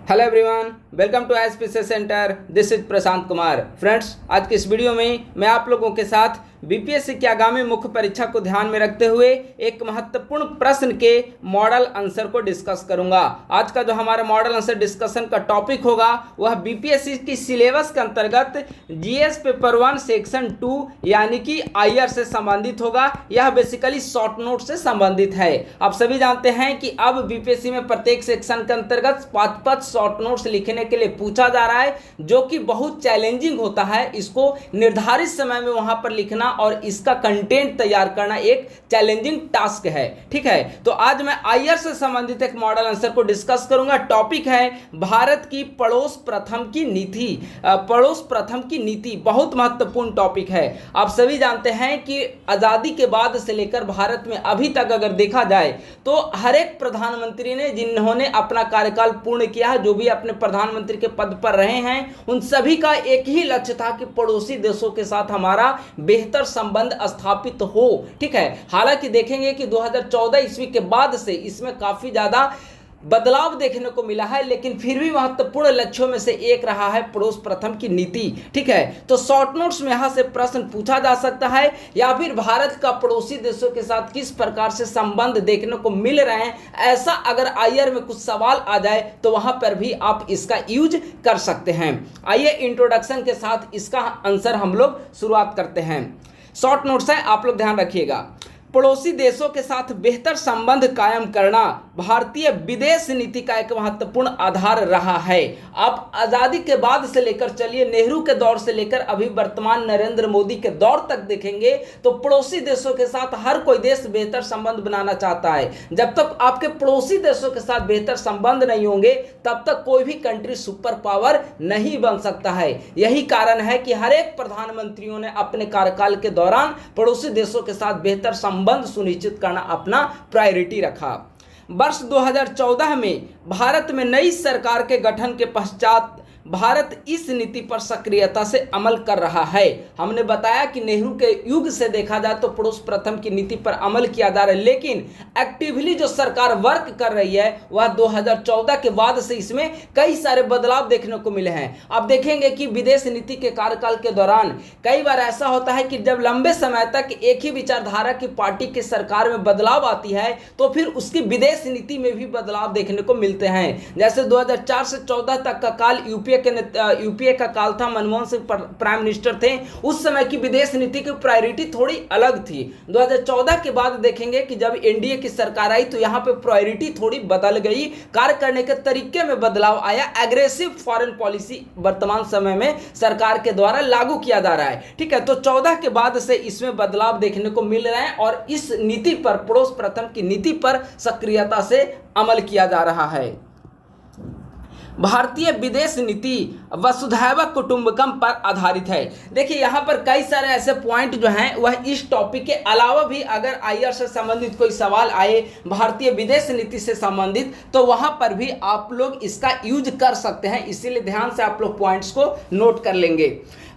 Hello everyone, welcome to SPC centre. This is Prashant Kumar. Friends, आज की इस वीडियो में मैं आप लोगों के साथ बीपीएससी की आगामी मुख्य परीक्षा को ध्यान में रखते हुए एक महत्वपूर्ण प्रश्न के मॉडल आंसर को डिस्कस करूंगा। आज का जो हमारा मॉडल आंसर डिस्कशन का टॉपिक होगा वह बीपीएससी की सिलेबस के अंतर्गत जीएस पेपर 1 सेक्शन 2 यानी कि आईआर से संबंधित होगा। यह बेसिकली शॉर्ट नोट से संबंधित है। आप सभी जानते हैं कि अब बीपीएससी में प्रत्येक सेक्शन के अंतर्गत 5 शॉर्ट नोट्स लिखने के लिए पूछा जा रहा है, जो कि बहुत चैलेंजिंग होता है। इसको निर्धारित समय में वहां पर लिखना और इसका कंटेंट तैयार करना एक चैलेंजिंग टास्क है। ठीक है, तो आज मैं आईआर से संबंधित एक मॉडल आंसर को डिस्कस करूंगा। टॉपिक है भारत की पड़ोस प्रथम की नीति। पड़ोस प्रथम की नीति बहुत महत्वपूर्ण टॉपिक है। आप सभी जानते हैं कि आजादी के बाद से लेकर भारत में अभी तक अगर देखा जाए तो हर एक प्रधानमंत्री ने जिन्होंने अपना कार्यकाल पूर्ण किया है, जो भी अपने प्रधानमंत्री के पद पर रहे हैं, उन सभी का एक ही लक्ष्य था कि पड़ोसी देशों के साथ हमारा बेहतर संबंध स्थापित हो। ठीक है, हालांकि देखेंगे कि 2014 ईस्वी के बाद से इसमें काफी ज्यादा बदलाव देखने को मिला है, लेकिन फिर भी महत्वपूर्ण लक्ष्यों में से एक रहा है पड़ोस प्रथम की नीति। ठीक है, तो शॉर्ट नोट्स में यहां से प्रश्न पूछा जा सकता है, या फिर भारत का पड़ोसी देशों के साथ किस प्रकार से संबंध देखने को मिल रहे हैं, ऐसा अगर आईआर में कुछ सवाल आ जाए तो वहां पर भी आप इसका यूज कर सकते हैं। आइए इंट्रोडक्शन के साथ इसका आंसर हम लोग शुरुआत करते हैं। शॉर्ट नोट्स है, आप लोग ध्यान रखिएगा। पड़ोसी देशों के साथ बेहतर संबंध कायम करना भारतीय विदेश नीति का एक महत्वपूर्ण आधार रहा है। आप आजादी के बाद से लेकर चलिए नेहरू के दौर से लेकर अभी वर्तमान नरेंद्र मोदी के दौर तक देखेंगे तो पड़ोसी देशों के साथ हर कोई देश बेहतर संबंध बनाना चाहता है। जब तक आपके पड़ोसी देशों के साथ बेहतर संबंध नहीं होंगे तब तक कोई भी कंट्री सुपर पावर नहीं बन सकता है। यही कारण है कि हर एक प्रधानमंत्रियों ने अपने कार्यकाल के दौरान पड़ोसी देशों के साथ बेहतर संबंध सुनिश्चित करना अपना प्रायोरिटी रखा। वर्ष 2014 में भारत में नई सरकार के गठन के पश्चात भारत इस नीति पर सक्रियता से अमल कर रहा है। हमने बताया कि नेहरू के युग से देखा जाए तो पड़ोस प्रथम की नीति पर अमल किया जा रहा है, लेकिन एक्टिवली जो सरकार वर्क कर रही है वह 2014 के बाद से इसमें कई सारे बदलाव देखने को मिले हैं। आप देखेंगे कि विदेश नीति के कार्यकाल के दौरान कई बार ऐसा होता है कि जब लंबे समय तक एक ही विचारधारा की पार्टी की सरकार में बदलाव आती है तो फिर उसकी विदेश नीति में भी बदलाव देखने को मिलते हैं। जैसे 2004 से 14 तक का काल यूपीए का काल था, मनमोहन सिंह प्राइम मिनिस्टर थे। उस समय की विदेश नीति की प्रायोरिटी थोड़ी अलग थी। 2014 के बाद देखेंगे कि जब एनडीए की सरकार आई तो यहाँ पे प्रायोरिटी थोड़ी बदल गई, कार्य करने के तरीके में बदलाव आया। एग्रेसिव फॉरेन पॉलिसी वर्तमान समय में सरकार के द्वारा लागू किया जा रहा है। ठीक है, तो 14 के बाद से इसमें बदलाव देखने को मिल रहे हैं और इस नीति पर, पड़ोस प्रथम की नीति पर सक्रियता से अमल किया जा रहा है। भारतीय विदेश नीति वसुधैव कुटुंबकम पर आधारित है। देखिए यहाँ पर कई सारे ऐसे पॉइंट जो हैं वह इस टॉपिक के अलावा भी अगर आईआर से संबंधित कोई सवाल आए, भारतीय विदेश नीति से संबंधित, तो वहां पर भी आप लोग इसका यूज कर सकते हैं। इसीलिए ध्यान से आप लोग पॉइंट्स को नोट कर लेंगे।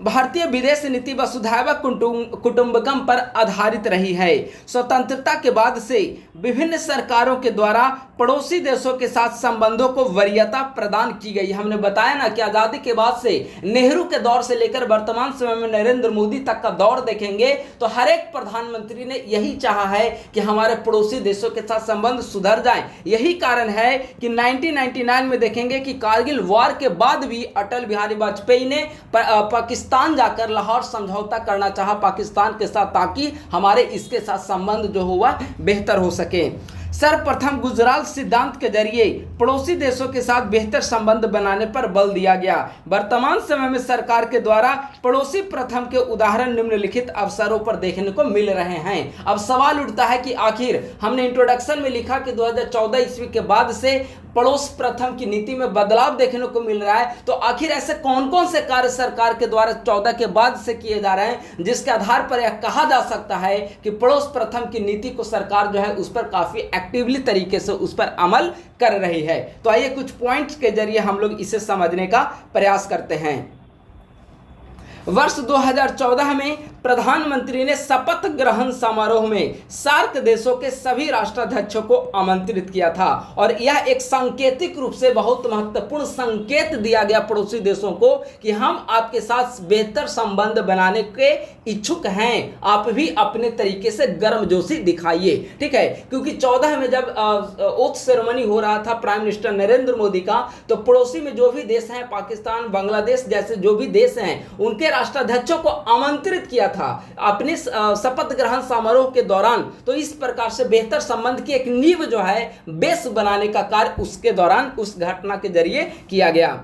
भारतीय विदेश नीति वसुधैव कुटुंबकम पर आधारित रही है। स्वतंत्रता के बाद से विभिन्न सरकारों के द्वारा पड़ोसी देशों के साथ संबंधों को वरीयता प्रदान की गई। हमने बताया ना कि आजादी के बाद से नेहरू के दौर से लेकर वर्तमान समय में नरेंद्र मोदी तक का दौर देखेंगे तो हर एक प्रधानमंत्री ने यही चाहा है कि हमारे पड़ोसी देशों के साथ संबंध सुधर जाएं। यही कारण है कि 1999 में देखेंगे कि कारगिल वॉर के बाद भी अटल बिहारी वाजपेयी ने पाकिस्तान जाकर लाहौर समझौता करना चाहा पाकिस्तान के साथ, ताकि हमारे इसके साथ संबंध जो हुआ बेहतर हो सके। सर्वप्रथम गुजराल सिद्धांत के जरिए पड़ोसी देशों के साथ बेहतर संबंध बनाने पर बल दिया गया। वर्तमान समय में सरकार के द्वारा पड़ोसी प्रथम के उदाहरण निम्नलिखित अवसरों पर देखने को मिल रहे हैं। अब सवाल उठता है कि आखिर हमने इंट्रोडक्शन में लिखा कि 2014 ईस्वी के बाद से पड़ोस प्रथम की नीति में बदलाव देखने को मिल रहा है, तो आखिर ऐसे कौन कौन से कार्य सरकार के द्वारा 14 के बाद से किए जा रहे हैं जिसके आधार पर यह कहा जा सकता है कि पड़ोस प्रथम की नीति को सरकार जो है उस पर काफी एक्टिवली तरीके से उस पर अमल कर रही है। तो आइए कुछ पॉइंट्स के जरिए हम लोग इसे समझने का प्रयास करते हैं। वर्ष 2014 में प्रधानमंत्री ने शपथ ग्रहण समारोह में सार्क देशों के सभी राष्ट्राध्यक्षों को आमंत्रित किया था और यह एक सांकेतिक रूप से बहुत महत्वपूर्ण संकेत दिया गया पड़ोसी देशों को कि हम आपके साथ बेहतर संबंध बनाने के इच्छुक हैं, आप भी अपने तरीके से गर्मजोशी दिखाइए। ठीक है, क्योंकि 14 में जब ओथ सेरेमनी हो रहा था प्राइम मिनिस्टर नरेंद्र मोदी का, तो पड़ोसी में जो भी देश हैं, पाकिस्तान, बांग्लादेश जैसे जो भी देश हैं, उनके राष्ट्राध्यक्षों को आमंत्रित किया था अपने शपथ ग्रहण समारोह के दौरान। तो इस प्रकार से बेहतर संबंध की एक नींव जो है बेस बनाने का कार्य उसके दौरान उस घटना के जरिए किया गया।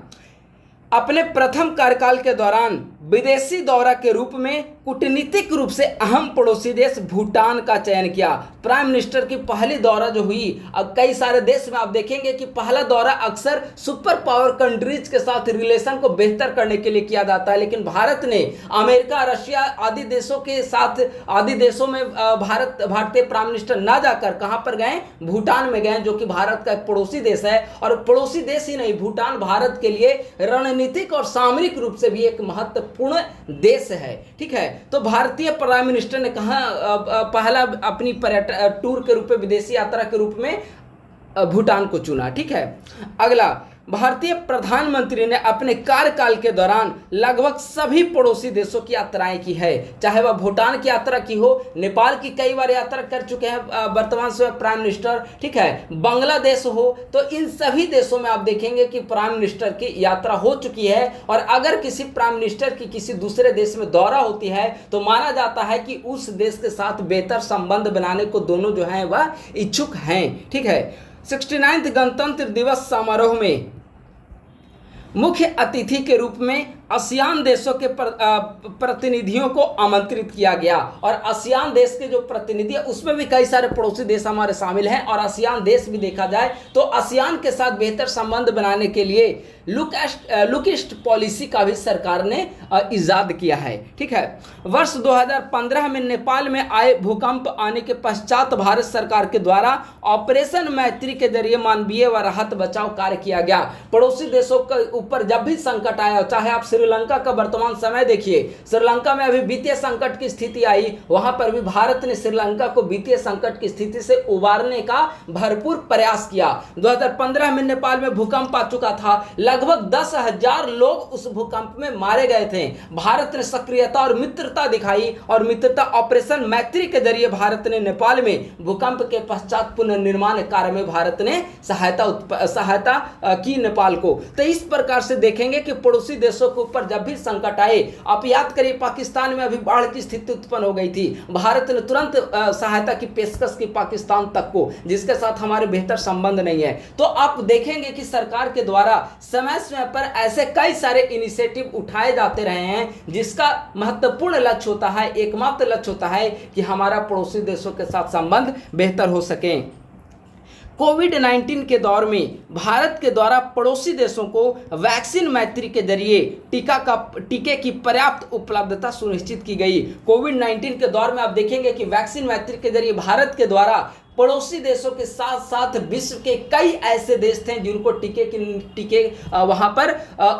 अपने प्रथम कार्यकाल के दौरान विदेशी दौरा के रूप में कूटनीतिक रूप से अहम पड़ोसी देश भूटान का चयन किया। प्राइम मिनिस्टर की पहली दौरा जो हुई, अब कई सारे देश में आप देखेंगे कि पहला दौरा अक्सर सुपर पावर कंट्रीज के साथ रिलेशन को बेहतर करने के लिए किया जाता है, लेकिन भारत ने अमेरिका, रशिया आदि देशों के साथ आदि देशों में भारतीय प्राइम मिनिस्टर ना जाकर कहां पर गए, भूटान में गए, जो कि भारत का एक पड़ोसी देश है। और पड़ोसी देश ही नहीं, भूटान भारत के लिए रणनीतिक और सामरिक रूप से भी एक महत्वपूर्ण देश है। ठीक है, तो भारतीय प्राइम मिनिस्टर ने कहा पहला अपनी पर्यटन टूर के रूप में, विदेशी यात्रा के रूप में भूटान को चुना। ठीक है, अगला, भारतीय प्रधानमंत्री ने अपने कार्यकाल के दौरान लगभग सभी पड़ोसी देशों की यात्राएं की है, चाहे वह भूटान की यात्रा की हो, नेपाल की कई बार यात्रा कर चुके हैं वर्तमान समय प्राइम मिनिस्टर। ठीक है, बांग्लादेश हो, तो इन सभी देशों में आप देखेंगे कि प्राइम मिनिस्टर की यात्रा हो चुकी है। और अगर किसी प्राइम मिनिस्टर की किसी दूसरे देश में दौरा होती है तो माना जाता है कि उस देश के साथ बेहतर संबंध बनाने को दोनों जो हैं वह इच्छुक हैं। ठीक है, 69वें गणतंत्र दिवस समारोह में मुख्य अतिथि के रूप में आसियान देशों के प्रतिनिधियों को आमंत्रित किया गया। और आसियान देश के जो प्रतिनिधि है उसमें भी कई सारे पड़ोसी देश हमारे शामिल हैं। और आसियान देश भी देखा जाए तो आसियान के साथ बेहतर संबंध बनाने के लिए लुक ईस्ट पॉलिसी का भी सरकार ने इजाद किया है। ठीक है, वर्ष 2015 में नेपाल में आए भूकंप आने के पश्चात भारत सरकार के द्वारा ऑपरेशन मैत्री के जरिए मानवीय व राहत बचाव कार्य किया गया। पड़ोसी देशों के ऊपर जब भी संकट आया, चाहे आप श्रीलंका का वर्तमान समय देखिए, श्रीलंका में अभी वित्तीय संकट की स्थिति आई, वहां पर भी भारत ने श्रीलंका को वित्तीय संकट की स्थिति से उबारने का भरपूर प्रयास किया। 2015 में नेपाल में भूकंप आ चुका था, लगभग 10,000 लोग उस भूकंप में मारे गए थे। भारत ने सक्रियता और मित्रता दिखाई और मित्रता ऑपरेशन मैत्री के जरिए भारत ने नेपाल में भूकंप के पश्चात पुनर्निर्माण कार्य में भारत ने सहायता की नेपाल को। तो इस प्रकार से देखेंगे कि पड़ोसी देशों के ऊपर जब भी संकट आए, आप याद करिए पाकिस्तान में अभी बाढ़ की स्थिति उत्पन्न हो गई थी, भारत ने तुरंत सहायता की पेशकश की पाकिस्तान तक को, जिसके साथ हमारे बेहतर संबंध नहीं है। तो आप देखेंगे कि सरकार के द्वारा समय समय पर ऐसे कई सारे इनिशिएटिव उठाए जाते रहे हैं, जिसका महत्वपूर्ण लक्ष्य होता है, एकमात्र लक्ष्य होता है कि हमारा पड़ोसी देशों के साथ संबंध बेहतर हो सके। कोविड-19 के दौर में भारत के द्वारा पड़ोसी देशों को वैक्सीन मैत्री के जरिए टीके की पर्याप्त उपलब्धता सुनिश्चित की गई। कोविड-19 के दौर में आप देखेंगे कि वैक्सीन मैत्री के जरिए भारत के द्वारा पड़ोसी देशों के साथ साथ विश्व के कई ऐसे देश थे जिनको टीके वहां पर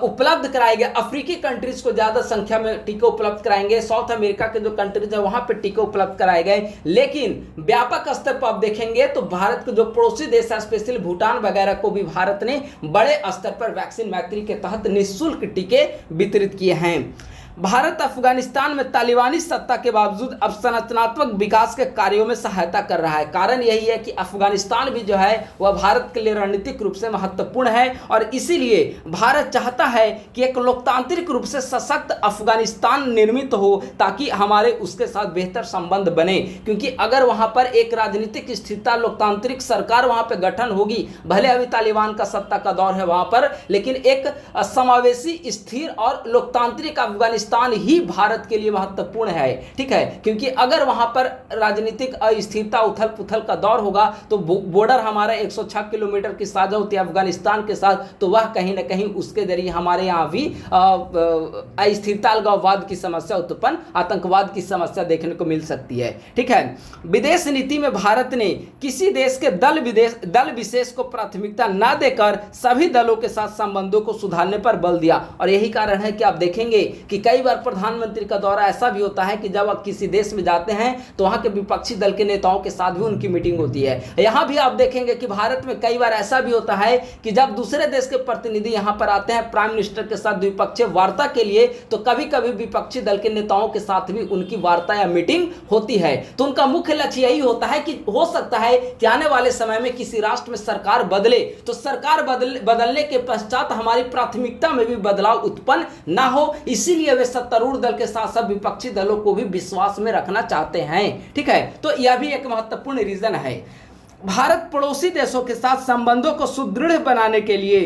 उपलब्ध कराए गए। अफ्रीकी कंट्रीज को ज़्यादा संख्या में टीके उपलब्ध कराएंगे, साउथ अमेरिका के जो कंट्रीज है वहां पर टीके उपलब्ध कराए गए। लेकिन व्यापक स्तर पर आप देखेंगे तो भारत के जो पड़ोसी देश है, स्पेशली भूटान वगैरह को भी भारत ने बड़े स्तर पर वैक्सीन मैत्री के तहत निःशुल्क टीके वितरित किए हैं। भारत अफगानिस्तान में तालिबानी सत्ता के बावजूद अब संरचनात्मक विकास के कार्यों में सहायता कर रहा है। कारण यही है कि अफगानिस्तान भी जो है वह भारत के लिए रणनीतिक रूप से महत्वपूर्ण है और इसीलिए भारत चाहता है कि एक लोकतांत्रिक रूप से सशक्त अफगानिस्तान निर्मित हो ताकि हमारे उसके साथ बेहतर संबंध बने। क्योंकि अगर वहाँ पर एक राजनीतिक स्थिरता, लोकतांत्रिक सरकार वहाँ पर गठन होगी, भले अभी तालिबान का सत्ता का दौर है वहाँ पर, लेकिन एक समावेशी, स्थिर और लोकतांत्रिक अफगानिस्तान ही भारत के लिए महत्वपूर्ण है। ठीक है, क्योंकि अगर वहां पर राजनीतिक अस्थिरता, उथल पुथल का दौर होगा तो बॉर्डर हमारा 106 किलोमीटर की साझा होती है अफगानिस्तान के साथ, तो वह कहीं ना कहीं उसके जरिए हमारे यहाँ भी अस्थिरता, अलगाववाद की समस्या उत्पन्न, आतंकवाद की समस्या देखने को मिल सकती है। ठीक है, विदेश नीति में भारत ने किसी देश के दल विशेष को प्राथमिकता न देकर सभी दलों के साथ संबंधों को सुधारने पर बल दिया और यही कारण है कि आप देखेंगे कि कई कई बार प्रधानमंत्री का दौरा ऐसा भी होता है कि जब आप किसी देश में जाते हैं तो वहां के विपक्षी दल के नेताओं के साथ भी उनकी मीटिंग होती है। यहां भी आप देखेंगे कि भारत में कई बार ऐसा भी होता है कि जब दूसरे देश के प्रतिनिधि यहां पर आते हैं प्राइम मिनिस्टर के साथ द्विपक्षीय वार्ता के लिए, तो कभी कभी विपक्षी दल के नेताओं के साथ भी उनकी वार्ता या मीटिंग होती है। तो उनका मुख्य लक्ष्य यही होता है कि हो सकता है कि आने वाले समय में किसी राष्ट्र में सरकार बदले, तो सरकार बदलने के पश्चात हमारी प्राथमिकता में भी बदलाव उत्पन्न ना हो, इसीलिए वे सत्तारूढ़ दल के साथ साथ विपक्षी दलों को भी विश्वास में रखना चाहते हैं। ठीक है, तो यह भी एक महत्वपूर्ण रीजन है। भारत पड़ोसी देशों के साथ संबंधों को सुदृढ़ बनाने के लिए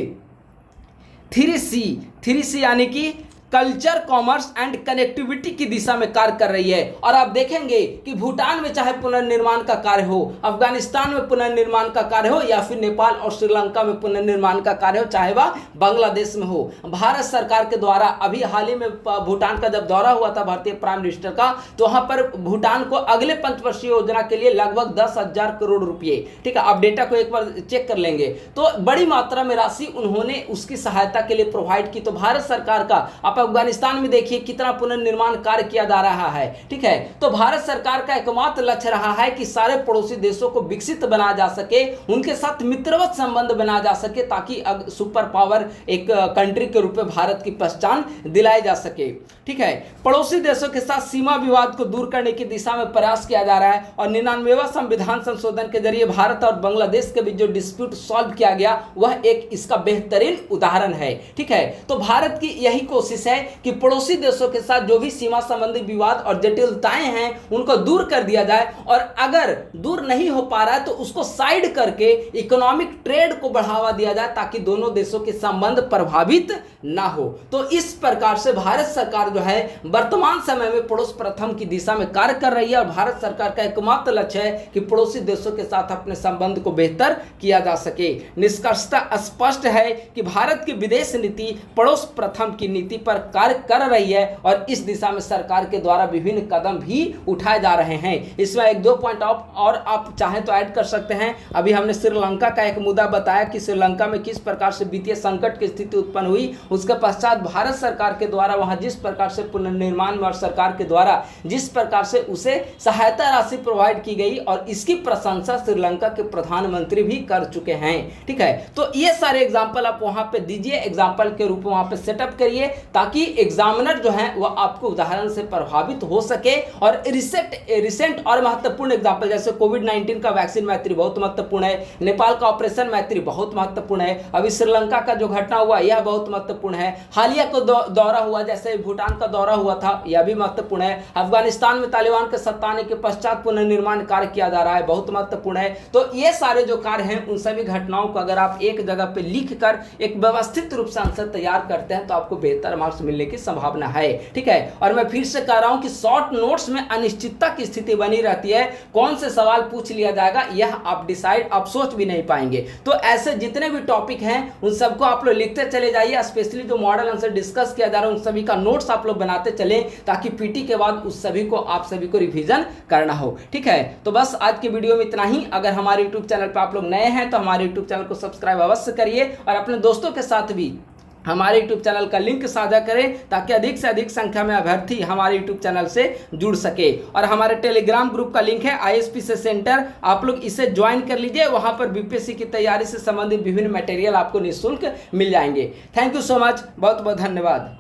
3C यानी कि कल्चर, कॉमर्स एंड कनेक्टिविटी की दिशा में कार्य कर रही है। और आप देखेंगे कि भूटान में चाहे पुनर्निर्माण का कार्य हो, अफगानिस्तान में पुनर्निर्माण का कार्य हो, या फिर नेपाल और श्रीलंका में पुनर्निर्माण का कार्य हो, चाहे वह बांग्लादेश में हो, भारत सरकार के द्वारा अभी हाल ही में भूटान का जब दौरा हुआ था भारतीय प्राइम मिनिस्टर का, तो वहां पर भूटान को अगले पंचवर्षीय योजना के लिए लगभग 10,000 करोड़ रुपए, ठीक है, आप डेटा को एक बार चेक कर लेंगे, तो बड़ी मात्रा में राशि उन्होंने उसकी सहायता के लिए प्रोवाइड की। तो भारत सरकार का आप अफगानिस्तान में देखिए कितना पुनर्निर्माण कार्य किया जा रहा है। ठीक है, तो भारत सरकार का एकमात्र लक्ष्य रहा है कि सारे पड़ोसी देशों को विकसित बनाया जा सके, उनके साथ मित्रवत संबंध बनाया जा सके, ताकि सुपर पावर एक कंट्री के रूप में भारत की पहचान दिलाई जा सके। ठीक है, पड़ोसी देशों के साथ सीमा विवाद को दूर करने की दिशा में प्रयास किया जा रहा है और 99वां संविधान संशोधन के जरिए भारत और बांग्लादेश के बीच जो डिस्प्यूट सॉल्व किया गया वह एक इसका बेहतरीन उदाहरण है। ठीक है, तो भारत की यही कोशिश है कि पड़ोसी देशों के साथ जो भी सीमा संबंधी विवाद और जटिलताएं हैं उनको दूर कर दिया जाए, और अगर दूर नहीं हो पा रहा है तो उसको साइड करके इकोनॉमिक ट्रेड को बढ़ावा दिया जाए, ताकि दोनों देशों के संबंध प्रभावित ना हो। तो इस प्रकार से भारत सरकार जो है वर्तमान समय में पड़ोस प्रथम की दिशा में कार्य कर रही है, और भारत सरकार का एकमात्र लक्ष्य है कि पड़ोसी देशों के साथ अपने संबंध को बेहतर किया जा सके। निष्कर्षतः स्पष्ट है कि भारत की विदेश नीति पड़ोस प्रथम की नीति पर कार्य कर रही है, और इस दिशा में सरकार के द्वारा विभिन्न कदम भी उठाए जा रहे हैं। इसमें एक दो पॉइंट और आप चाहें तो ऐड कर सकते हैं। अभी हमने श्रीलंका का एक मुद्दा बताया कि श्रीलंका में किस प्रकार से वित्तीय संकट की स्थिति उत्पन्न हुई, उसके पश्चात भारत सरकार के द्वारा वहां जिस प्रकार से पुनर्निर्माण में और सरकार के द्वारा जिस प्रकार से उसे सहायता राशि प्रोवाइड की गई, और इसकी प्रशंसा श्रीलंका के प्रधानमंत्री भी कर चुके हैं। ठीक है, तो ये सारे एग्जाम्पल आप वहां पे दीजिए, एग्जाम्पल के रूप में वहां पे सेटअप करिए, ताकि एग्जामिनर जो है वह आपको उदाहरण से प्रभावित हो सके। और रिसेंट और महत्वपूर्ण एग्जाम्पल जैसे कोविड-19 का वैक्सीन मैत्री बहुत महत्वपूर्ण है, नेपाल का ऑपरेशन मैत्री बहुत महत्वपूर्ण है, अभी श्रीलंका का जो घटना हुआ यह बहुत महत्वपूर्ण है, हालिया को दौरा हुआ जैसे भूटान का दौरा हुआ था यह भी महत्वपूर्ण है, अफगानिस्तान में तालिबान के सत्ता आने के पश्चात पुनर्निर्माण कार्य किया जा रहा है, बहुत महत्वपूर्ण है। तो ये सारे जो कार्य हैं उन सभी घटनाओं को अगर आप एक जगह पे लिख कर एक व्यवस्थित रूप से आंसर तैयार करते हैं तो आपको बेहतर मार्क्स मिलने की संभावना है। ठीक है, और मैं फिर से कह रहा हूं कि शॉर्ट नोट्स में अनिश्चितता की स्थिति बनी रहती है, कौन से सवाल पूछ लिया जाएगा यह आप सोच भी नहीं पाएंगे। तो ऐसे जितने भी टॉपिक हैं उन सबको आप लोग लिखते चले जाइए, स्पेशली जो मॉडल आंसर डिस्कस किया जा रहा है उन सभी का नोट्स आप लोग बनाते चले, ताकि पीटी के बाद उस सभी को आप सभी को रिवीजन करना हो। ठीक है, तो बस आज की वीडियो में इतना ही। अगर हमारे यूट्यूब चैनल पर आप लोग नए हैं तो हमारे यूट्यूब चैनल को सब्सक्राइब अवश्य करिए, और अपने दोस्तों के साथ भी हमारे YouTube चैनल का लिंक साझा करें, ताकि अधिक से अधिक संख्या में अभ्यर्थी हमारे YouTube चैनल से जुड़ सके। और हमारे टेलीग्राम ग्रुप का लिंक है ISPC सेंटर, आप लोग इसे ज्वाइन कर लीजिए, वहां पर BPSC की तैयारी से संबंधित विभिन्न मटेरियल आपको निःशुल्क मिल जाएंगे। थैंक यू सो मच, बहुत बहुत धन्यवाद।